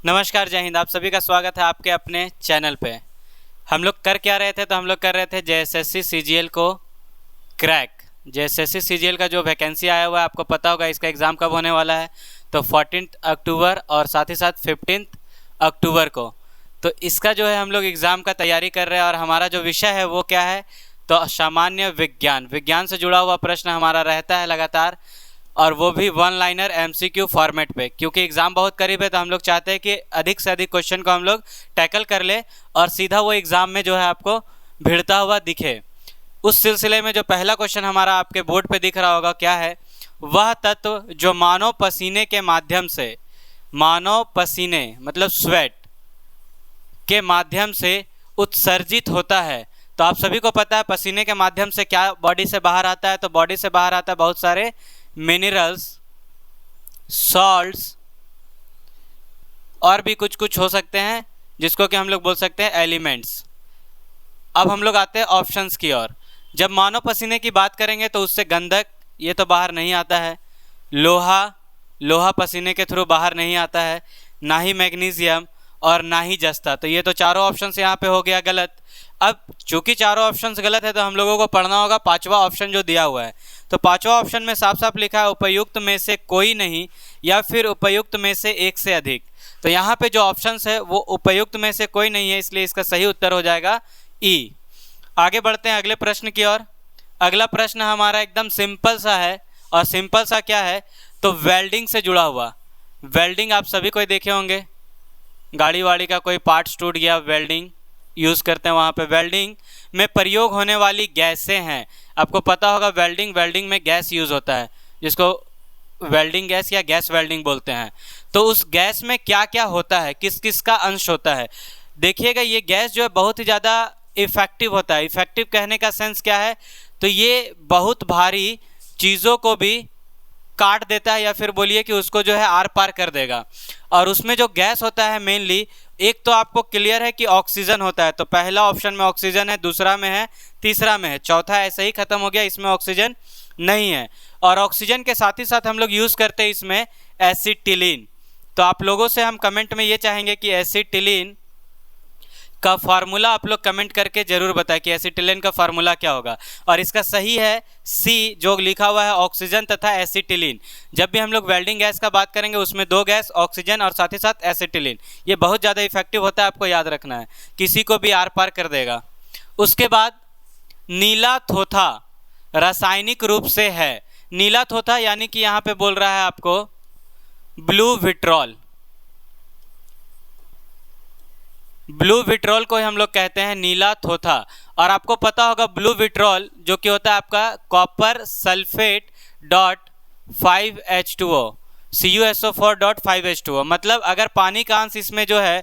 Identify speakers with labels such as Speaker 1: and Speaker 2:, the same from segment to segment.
Speaker 1: नमस्कार, जय हिंद। आप सभी का स्वागत है आपके अपने चैनल पे। हम लोग कर क्या रहे थे, तो हम लोग कर रहे थे जेएसएससी सीजीएल को क्रैक। जेएसएससी सीजीएल का जो वैकेंसी आया हुआ है, आपको पता होगा इसका एग्ज़ाम कब होने वाला है, तो 14 अक्टूबर और साथ ही साथ 15 अक्टूबर को। तो इसका जो है हम लोग एग्ज़ाम का तैयारी कर रहे हैं और हमारा जो विषय है वो क्या है, तो सामान्य विज्ञान से जुड़ा हुआ प्रश्न हमारा रहता है लगातार, और वो भी वन लाइनर एमसीक्यू फॉर्मेट पे। क्योंकि एग्ज़ाम बहुत करीब है तो हम लोग चाहते हैं कि अधिक से अधिक क्वेश्चन को हम लोग टैकल कर ले और सीधा वो एग्ज़ाम में जो है आपको भिड़ता हुआ दिखे। उस सिलसिले में जो पहला क्वेश्चन हमारा आपके बोर्ड पे दिख रहा होगा, क्या है, वह तत्व जो मानव पसीने के माध्यम से, मानव पसीने मतलब स्वेट के माध्यम से उत्सर्जित होता है। तो आप सभी को पता है पसीने के माध्यम से क्या बॉडी से बाहर आता है, तो बॉडी से बाहर आता है बहुत सारे मिनरल्स, सॉल्ट्स और भी कुछ कुछ हो सकते हैं जिसको कि हम लोग बोल सकते हैं एलिमेंट्स। अब हम लोग आते हैं ऑप्शंस की ओर। जब मानव पसीने की बात करेंगे तो उससे गंधक ये तो बाहर नहीं आता है, लोहा पसीने के थ्रू बाहर नहीं आता है, ना ही मैग्नीशियम और ना ही जस्ता। तो ये तो चारों ऑप्शंस यहाँ पे हो गया गलत। अब चूंकि चारों ऑप्शंस गलत है तो हम लोगों को पढ़ना होगा पांचवा ऑप्शन जो दिया हुआ है। तो पांचवा ऑप्शन में साफ साफ लिखा है उपयुक्त में से कोई नहीं या फिर उपयुक्त में से एक से अधिक। तो यहाँ पे जो ऑप्शंस है वो उपयुक्त में से कोई नहीं है, इसलिए इसका सही उत्तर हो जाएगा ई। आगे बढ़ते हैं अगले प्रश्न की ओर। अगला प्रश्न हमारा एकदम सिंपल सा है, और सिंपल सा क्या है, तो वेल्डिंग से जुड़ा हुआ। वेल्डिंग आप सभी कोई देखे होंगे, गाड़ी वाड़ी का कोई पार्ट्स टूट गया, वेल्डिंग यूज़ करते हैं वहाँ पे। वेल्डिंग में प्रयोग होने वाली गैसें हैं, आपको पता होगा वेल्डिंग में गैस यूज़ होता है जिसको वेल्डिंग गैस या गैस वेल्डिंग बोलते हैं। तो उस गैस में क्या क्या होता है, किस किस का अंश होता है, देखिएगा। ये गैस जो है बहुत ही ज़्यादा इफ़ेक्टिव होता है। इफ़ेक्टिव कहने का सेंस क्या है, तो ये बहुत भारी चीज़ों को भी काट देता है, या फिर बोलिए कि उसको जो है आर पार कर देगा। और उसमें जो गैस होता है मेनली, एक तो आपको क्लियर है कि ऑक्सीजन होता है, तो पहला ऑप्शन में ऑक्सीजन है, दूसरा में है, तीसरा में है, चौथा ऐसे ही खत्म हो गया, इसमें ऑक्सीजन नहीं है। और ऑक्सीजन के साथ ही साथ हम लोग यूज़ करते हैं इसमें एसिटिलीन। तो आप लोगों से हम कमेंट में ये चाहेंगे कि एसिटिलीन का फार्मूला आप लोग कमेंट करके जरूर बताएं कि एसिटिलीन का फार्मूला क्या होगा। और इसका सही है सी, जो लिखा हुआ है ऑक्सीजन तथा एसिटिलीन। जब भी हम लोग वेल्डिंग गैस का बात करेंगे उसमें दो गैस, ऑक्सीजन और साथ ही साथ एसिटिलीन, ये बहुत ज़्यादा इफेक्टिव होता है, आपको याद रखना है, किसी को भी आर पार कर देगा। उसके बाद नीला थोथा रासायनिक रूप से है। नीला थोथा यानी कि यहाँ पे बोल रहा है आपको ब्लू विट्रॉल। ब्लू विट्रॉल को हम लोग कहते हैं नीला थोथा। और आपको पता होगा ब्लू विट्रॉल जो कि होता है आपका copper sulphate dot 5H2O, CuSO4.5H2O। मतलब अगर पानी का अंश इसमें जो है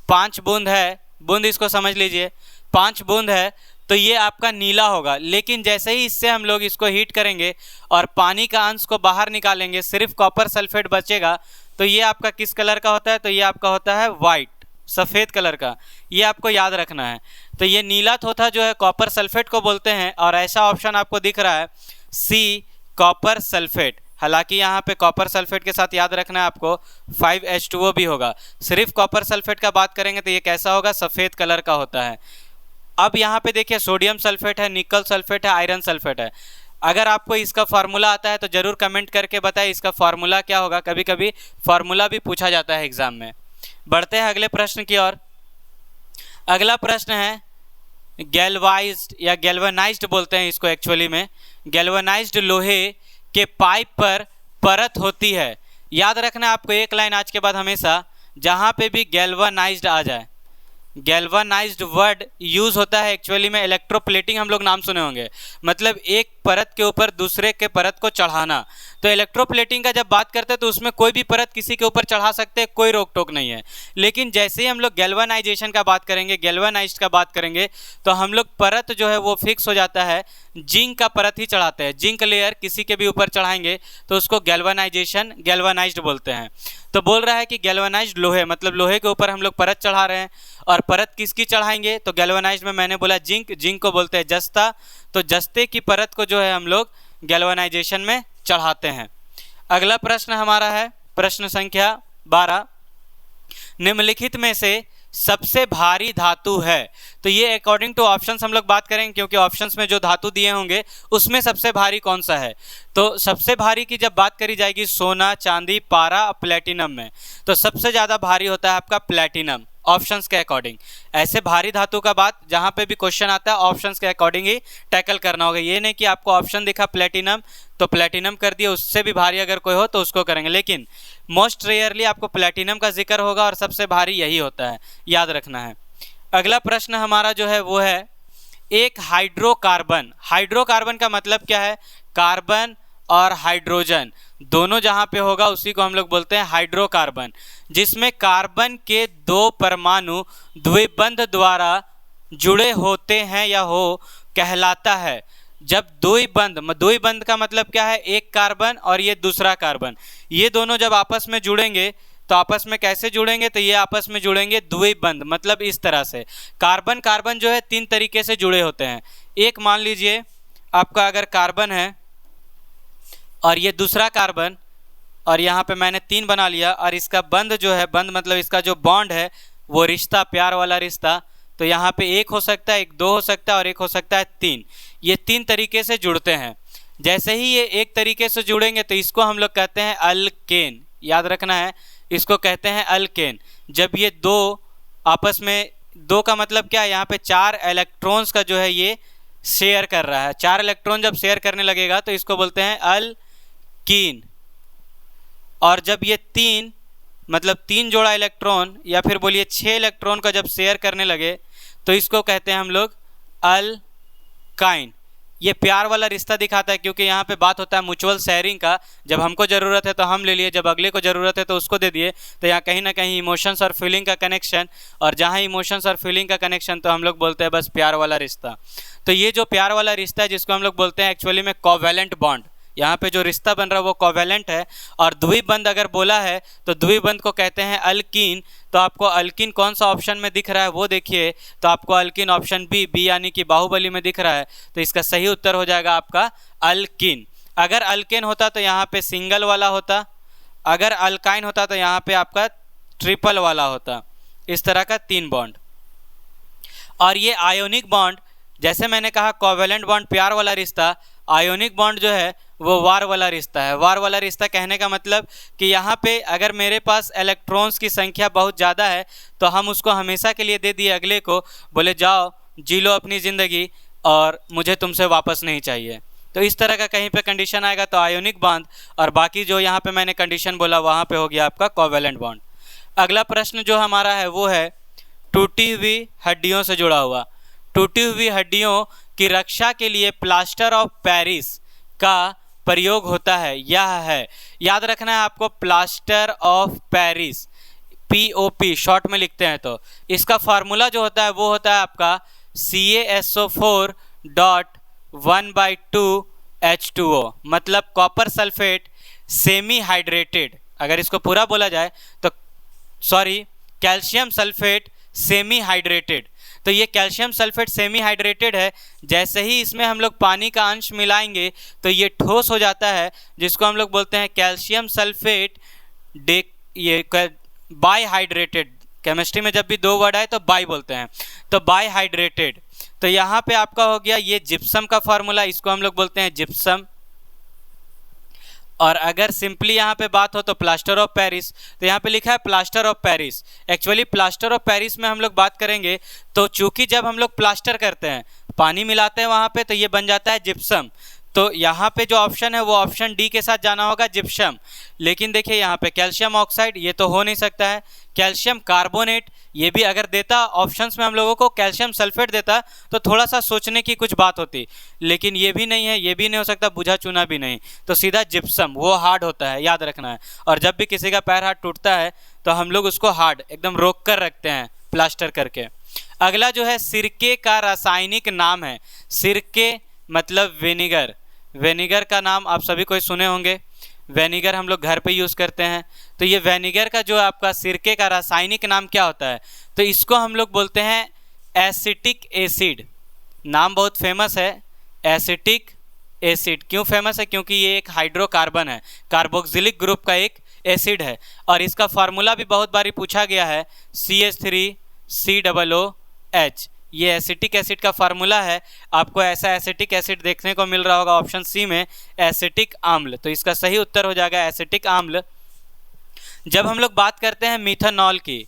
Speaker 1: 5 बूंद है, बूंद इसको समझ लीजिए, 5 बूंद है, तो ये आपका नीला होगा। लेकिन जैसे ही इससे हम लोग इसको हीट करेंगे और पानी का अंश को बाहर निकालेंगे, सिर्फ कॉपर सल्फेट बचेगा, तो ये आपका किस कलर का होता है, तो ये आपका होता है वाइट, सफ़ेद कलर का। ये आपको याद रखना है। तो ये नीला थोथा जो है कॉपर सल्फेट को बोलते हैं, और ऐसा ऑप्शन आपको दिख रहा है सी, कॉपर सल्फेट। हालांकि यहाँ पे कॉपर सल्फेट के साथ याद रखना है आपको 5H2O भी होगा। सिर्फ कॉपर सल्फेट का बात करेंगे तो ये कैसा होगा, सफ़ेद कलर का होता है। अब यहाँ पे देखिए सोडियम सल्फेट है, निकल सल्फेट है, आयरन सल्फेट है। अगर आपको इसका फार्मूला आता है तो ज़रूर कमेंट करके बताएं इसका फार्मूला क्या होगा। कभी कभी फार्मूला भी पूछा जाता है एग्जाम में। बढ़ते हैं अगले प्रश्न की ओर। अगला प्रश्न है गैल्वाइज्ड या गैल्वेनाइज्ड बोलते हैं इसको एक्चुअली में। गैल्वेनाइज्ड लोहे के पाइप पर परत होती है। याद रखना है आपको एक लाइन आज के बाद हमेशा, जहाँ पे भी गैल्वेनाइज्ड आ जाए, गैल्वेनाइज्ड वर्ड यूज़ होता है एक्चुअली में इलेक्ट्रोप्लेटिंग, हम लोग नाम सुने होंगे, मतलब एक परत के ऊपर दूसरे के परत को चढ़ाना। तो इलेक्ट्रोप्लेटिंग का जब बात करते हैं तो उसमें कोई भी परत किसी के ऊपर चढ़ा सकते हैं, कोई रोक टोक नहीं है। लेकिन जैसे ही हम लोग गैल्वेनाइजेशन का बात करेंगे, गैल्वेनाइज्ड का बात करेंगे, तो हम लोग परत जो है वो फिक्स हो जाता है, जिंक का परत ही चढ़ाते हैं। जिंक लेयर किसी के भी ऊपर चढ़ाएंगे तो उसको गैल्वेनाइजेशन, गैल्वेनाइज्ड बोलते हैं। तो बोल रहा है कि गैल्वेनाइज्ड लोहे, मतलब लोहे के ऊपर हम लोग परत चढ़ा रहे हैं। और परत किसकी चढ़ाएंगे, तो गैल्वेनाइज्ड में मैंने बोला जिंक, जिंक को बोलते हैं जस्ता। तो जस्ते की परत को जो है हम लोग गैल्वेनाइजेशन में चढ़ाते हैं। अगला प्रश्न हमारा है प्रश्न संख्या 12। निम्नलिखित में से सबसे भारी धातु है। तो ये अकॉर्डिंग टू ऑप्शंस हम लोग बात करेंगे, क्योंकि ऑप्शंस में जो धातु दिए होंगे उसमें सबसे भारी कौन सा है। तो सबसे भारी की जब बात करी जाएगी सोना, चांदी, पारा, प्लेटिनम में, तो सबसे ज़्यादा भारी होता है आपका प्लेटिनम ऑप्शंस के अकॉर्डिंग। ऐसे भारी धातु का बात जहाँ पे भी क्वेश्चन आता है ऑप्शंस के अकॉर्डिंग ही टैकल करना होगा। ये नहीं कि आपको ऑप्शन दिखा प्लेटिनम तो प्लेटिनम कर दिया, उससे भी भारी अगर कोई हो तो उसको करेंगे, लेकिन मोस्ट रेयरली आपको प्लेटिनम का जिक्र होगा और सबसे भारी यही होता है, याद रखना है। अगला प्रश्न हमारा जो है वो है एक हाइड्रोकार्बन। हाइड्रोकार्बन का मतलब क्या है? कार्बन और हाइड्रोजन दोनों जहाँ पे होगा उसी को हम लोग बोलते हैं हाइड्रोकार्बन, जिसमें कार्बन के 2 परमाणु द्विबंध द्वारा जुड़े होते हैं या हो कहलाता है। जब द्विबंध का मतलब क्या है? एक कार्बन और ये दूसरा कार्बन, ये दोनों जब आपस में जुड़ेंगे तो आपस में कैसे जुड़ेंगे? तो ये आपस में जुड़ेंगे द्विबंध, मतलब इस तरह से। कार्बन कार्बन जो है 3 तरीके से जुड़े होते हैं। एक मान लीजिए आपका अगर कार्बन है और ये दूसरा कार्बन, और यहाँ पे मैंने 3 बना लिया, और इसका बंध जो है, बंध मतलब इसका जो बॉन्ड है वो रिश्ता, प्यार वाला रिश्ता, तो यहाँ पे 1 हो सकता है, 1 2 हो सकता है और 1 हो सकता है 3। ये 3 तरीके से जुड़ते हैं। जैसे ही ये एक तरीके से जुड़ेंगे तो इसको हम लोग कहते हैं अल्केन, याद रखना है, इसको कहते हैं अल्केन। जब ये 2 आपस में, 2 का मतलब क्या है? यहाँ पे 4 इलेक्ट्रॉन्स का जो है ये शेयर कर रहा है। 4 इलेक्ट्रॉन जब शेयर करने लगेगा तो इसको बोलते हैं अल्कीन। और जब ये 3 मतलब 3 जोड़ा इलेक्ट्रॉन या फिर बोलिए 6 इलेक्ट्रॉन का जब शेयर करने लगे तो इसको कहते हैं हम लोग अल्काइन। ये प्यार वाला रिश्ता दिखाता है, क्योंकि यहाँ पे बात होता है म्यूचुअल शेयरिंग का। जब हमको ज़रूरत है तो हम ले लिए, जब अगले को ज़रूरत है तो उसको दे दिए। तो यहाँ कहीं ना कहीं इमोशंस और फीलिंग का कनेक्शन, और जहाँ इमोशंस और फीलिंग का कनेक्शन तो हम लोग बोलते हैं बस प्यार वाला रिश्ता। तो ये जो प्यार वाला रिश्ता है जिसको हम लोग बोलते हैं एक्चुअली में कोवैलेंट बॉन्ड, यहाँ पे जो रिश्ता बन रहा है वो कोवैलेंट है। और द्विबंध अगर बोला है तो द्विबंध को कहते हैं अल्कीन। तो आपको अल्कीन कौन सा ऑप्शन में दिख रहा है वो देखिए, तो आपको अल्कीन ऑप्शन बी यानी कि बाहुबली में दिख रहा है। तो इसका सही उत्तर हो जाएगा आपका अल्कीन। अगर अल्केन होता तो यहाँ पे सिंगल वाला होता, अगर अल्काइन होता तो यहाँ पे आपका ट्रिपल वाला होता। इस तरह का 3 बॉन्ड। और ये आयोनिक बॉन्ड, जैसे मैंने कहा कोवैलेंट बॉन्ड प्यार वाला रिश्ता, आयोनिक बॉन्ड जो है वो वार वाला रिश्ता है। वार वाला रिश्ता कहने का मतलब कि यहाँ पे अगर मेरे पास इलेक्ट्रॉन्स की संख्या बहुत ज़्यादा है तो हम उसको हमेशा के लिए दे दिए अगले को, बोले जाओ जी लो अपनी ज़िंदगी और मुझे तुमसे वापस नहीं चाहिए। तो इस तरह का कहीं पे कंडीशन आएगा तो आयोनिक बॉन्ड, और बाकी जो यहाँ पे मैंने कंडीशन बोला वहाँ पे हो गया आपका कोवैलेंट बॉन्ड। अगला प्रश्न जो हमारा है वो है टूटी हुई हड्डियों से जुड़ा हुआ। टूटी हुई हड्डियों की रक्षा के लिए प्लास्टर ऑफ पेरिस का प्रयोग होता है। यह है, याद रखना है आपको, plaster of Paris, POP short में लिखते हैं। तो इसका फार्मूला जो होता है वो होता है आपका CaSO4.1/2H2O, मतलब कॉपर सल्फेट सेमी हाइड्रेटेड। अगर इसको पूरा बोला जाए तो कैल्शियम सल्फेट सेमी हाइड्रेटेड। तो ये कैल्शियम सल्फेट सेमी हाइड्रेटेड है। जैसे ही इसमें हम लोग पानी का अंश मिलाएंगे तो ये ठोस हो जाता है, जिसको हम लोग बोलते हैं कैल्शियम सल्फेट ये बाई हाइड्रेटेड। केमिस्ट्री में जब भी 2 वर्ड आए तो बाई बोलते हैं, तो बाई हाइड्रेटेड। तो यहाँ पे आपका हो गया ये जिप्सम का फार्मूला, इसको हम लोग बोलते हैं जिप्सम। और अगर सिंपली यहाँ पे बात हो तो प्लास्टर ऑफ पेरिस, तो यहाँ पे लिखा है plaster of Paris. Actually plaster of Paris में हम लोग बात करेंगे तो चूंकि जब हम लोग प्लास्टर करते हैं, पानी मिलाते हैं वहाँ पे, तो ये बन जाता है जिप्सम। तो यहाँ पे जो ऑप्शन है वो ऑप्शन डी के साथ जाना होगा, जिप्सम। लेकिन देखिए यहाँ पे कैल्शियम ऑक्साइड ये तो हो नहीं सकता है। कैल्शियम कार्बोनेट ये भी अगर देता ऑप्शंस में हम लोगों को कैल्शियम सल्फेट देता तो थोड़ा सा सोचने की कुछ बात होती, लेकिन ये भी नहीं है, ये भी नहीं हो सकता, बुझा चुना भी नहीं, तो सीधा जिप्सम। वो हार्ड होता है, याद रखना है। और जब भी किसी का पैर हाथ टूटता है तो हम लोग उसको हार्ड एकदम रोक कर रखते हैं प्लास्टर करके। अगला जो है सिरके का रासायनिक नाम है। सिरके मतलब विनेगर। विनेगर का नाम आप सभी कोई सुने होंगे, विनेगर हम लोग घर पे यूज़ करते हैं। तो ये विनेगर का जो आपका सिरके का रासायनिक नाम क्या होता है, तो इसको हम लोग बोलते हैं एसिटिक एसिड। नाम बहुत फेमस है, एसिटिक एसिड। क्यों फेमस है? क्योंकि ये एक हाइड्रोकार्बन है, कार्बोक्सिलिक ग्रुप का एक एसिड है और इसका फार्मूला भी बहुत बारी पूछा गया है, CH3COOH। ये एसिटिक एसिड का फार्मूला है। आपको ऐसा एसिटिक एसिड देखने को मिल रहा होगा ऑप्शन सी में, एसिटिक आम्ल। तो इसका सही उत्तर हो जाएगा एसिटिक आम्ल। जब हम लोग बात करते हैं मीथेनॉल की,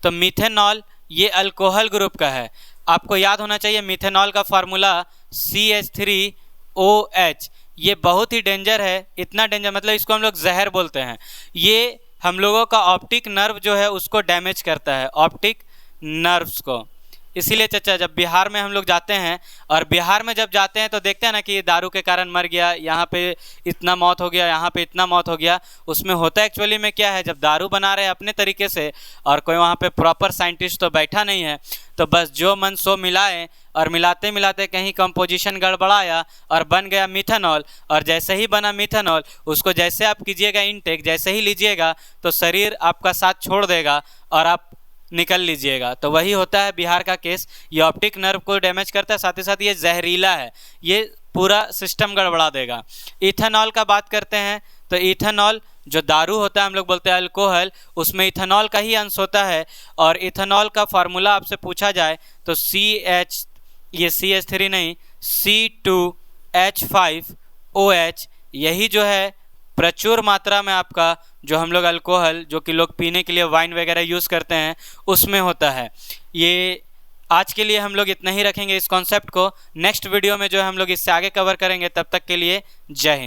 Speaker 1: तो मीथेनॉल ये अल्कोहल ग्रुप का है। आपको याद होना चाहिए मीथेनॉल का फार्मूला CH3OH। ये बहुत ही डेंजर है, इतना डेंजर मतलब इसको हम लोग जहर बोलते हैं। ये हम लोगों का ऑप्टिक नर्व जो है उसको डैमेज करता है, ऑप्टिक नर्व्स को। इसीलिए चचा जब बिहार में हम लोग जाते हैं, और बिहार में जब जाते हैं तो देखते हैं ना कि दारू के कारण मर गया, यहाँ पे इतना मौत हो गया, यहाँ पे इतना मौत हो गया। उसमें होता एक्चुअली में क्या है, जब दारू बना रहे हैं अपने तरीके से और कोई वहाँ पे प्रॉपर साइंटिस्ट तो बैठा नहीं है, तो बस जो मन सो मिलाए और मिलाते मिलाते कहीं कंपोजिशन गड़बड़ाया और बन गया मीथेनॉल। और जैसे ही बना मीथेनॉल, उसको जैसे आप कीजिएगा इनटेक, जैसे ही लीजिएगा तो शरीर आपका साथ छोड़ देगा और आप निकल लीजिएगा। तो वही होता है बिहार का केस। ये ऑप्टिक नर्व को डैमेज करता है, साथ ही साथ ये जहरीला है, ये पूरा सिस्टम गड़बड़ा देगा। इथेनॉल का बात करते हैं तो इथेनॉल जो दारू होता है, हम लोग बोलते हैं अल्कोहल, उसमें इथेनॉल का ही अंश होता है। और इथेनॉल का फार्मूला आपसे पूछा जाए तो CH3 नहीं, C2H5OH। यही जो है प्रचुर मात्रा में आपका जो हम लोग अल्कोहल, जो कि लोग पीने के लिए वाइन वगैरह यूज़ करते हैं, उसमें होता है। ये आज के लिए हम लोग इतना ही रखेंगे इस कॉन्सेप्ट को। नेक्स्ट वीडियो में जो है हम लोग इससे आगे कवर करेंगे। तब तक के लिए जय हिंद।